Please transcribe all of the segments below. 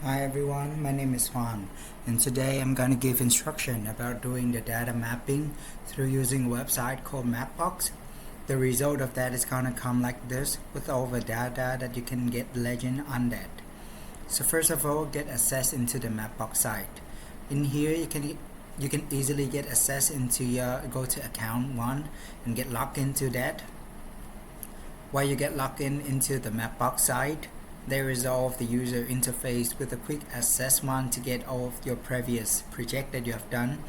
Hi everyone, my name is Juan, and today I'm going to give instruction about doing the data mapping through using a website called Mapbox. The result of that is going to come like this with all the data that you can get legend on that. So first of all, get access into the Mapbox site. In here you can easily get access into your go to account 1 and get logged into that. While you get logged into the Mapbox site, they resolve the user interface with a quick access one to get all of your previous project that you have done.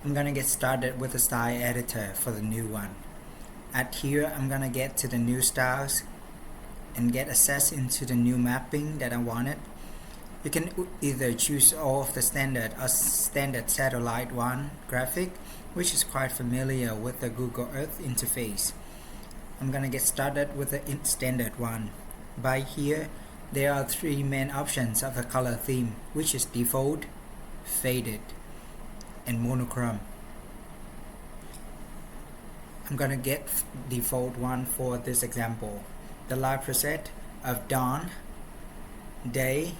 I'm gonna get started with the style editor for the new one. At here, I'm gonna get to the new styles and get access into the new mapping that I wanted. You can either choose all of the standard or standard satellite one graphic, which is quite familiar with the Google Earth interface. I'm gonna get started with the standard one. By here, there are three main options of the color theme, which is default, faded, and monochrome. I'm gonna get default one for this example. The light preset of dawn, day,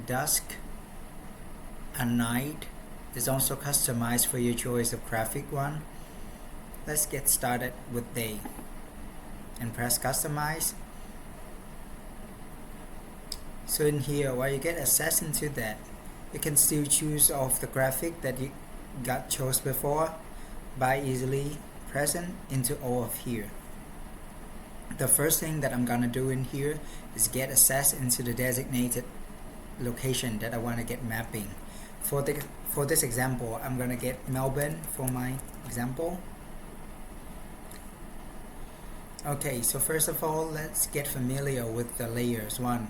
dusk, and night is also customized for your choice of graphic one. Let's get started with day and press customize. So in here, while you get access into that, you can still choose off the graphic that you got chose before by easily pressing into all of here. The first thing that I'm gonna do in here is get access into the designated location that I want to get mapping. For this example, I'm gonna get Melbourne for my example. Okay, so first of all, let's get familiar with the layers one.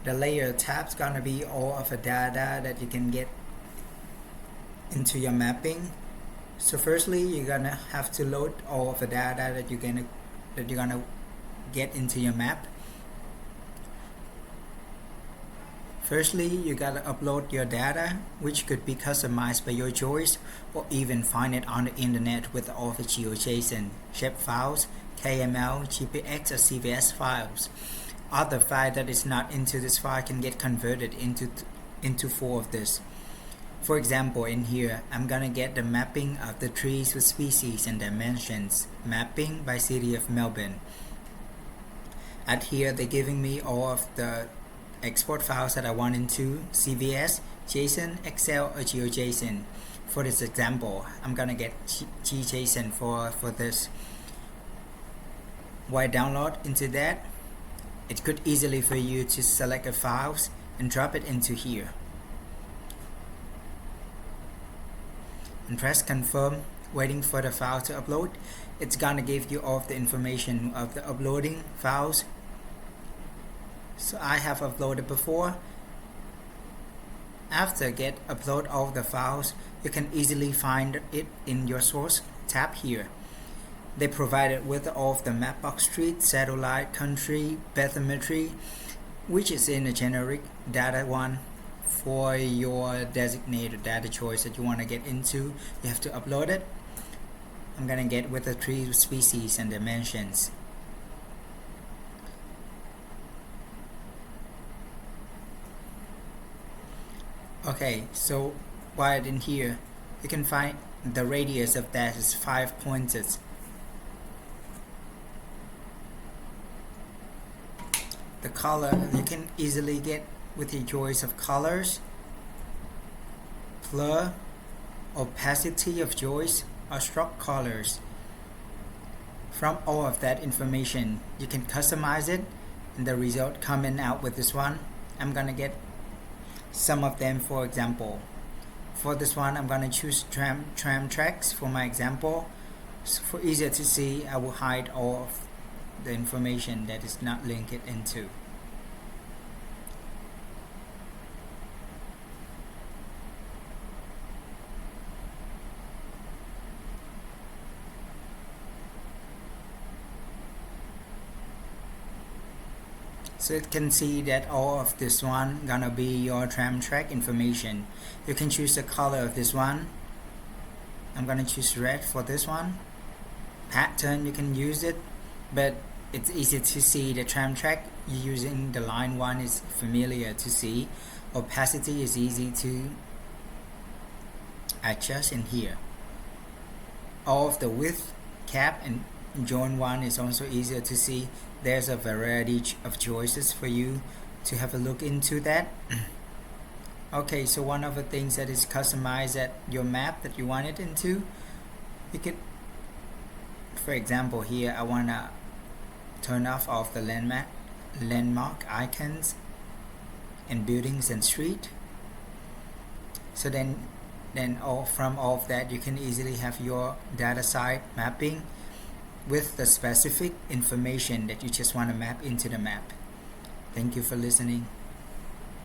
The layer tab's gonna be all of the data that you can get into your mapping. So firstly, you're gonna have to load all of the data that you're gonna get into your map. Firstly, you gotta upload your data, which could be customized by your choice, or even find it on the internet with all the GeoJSON, shape files, KML, GPX, or CVS files. Other file that is not into this file can get converted into four of this. For example, in here, I'm gonna get the mapping of the trees with species and dimensions, mapping by city of Melbourne. At here, they're giving me all of the export files that I want into CVS, JSON, Excel, or GeoJSON. For this example, I'm gonna get GJSON for this. While download into that, it could easily for you to select a files and drop it into here. And press confirm, waiting for the file to upload. It's gonna give you all of the information of the uploading files. So I have uploaded before. After get upload all of the files, you can easily find it in your source tab here. They provided with all of the Mapbox street, satellite, country, bathymetry, which is in a generic data one for your designated data choice that you want to get into. You have to upload it. I'm gonna get with the tree species and dimensions. Okay, so while in here, you can find the radius of that is 5 pointers. The color you can easily get with your choice of colors, blur, opacity of choice, or stroke colors. From all of that information, you can customize it, and the result coming out with this one. I'm gonna get some of them. For example, for this one, I'm gonna choose tram tracks for my example. So for easier to see, I will hide all of the information that is not linked into. So you can see that all of this one gonna be your tram track information. You can choose the color of this one. I'm gonna choose red for this one. Pattern, you can use it, but it's easy to see the tram track. Using the line 1 is familiar to see. Opacity is easy to adjust in here. All of the width, cap, and join 1 is also easier to see. There's a variety of choices for you to have a look into that. Okay, so one of the things that is customized at your map that you want it into, you could, for example, here I want to turn off all of the landmark icons and buildings and street. So then from all of that, you can easily have your data site mapping with the specific information that you just want to map into the map. Thank you for listening.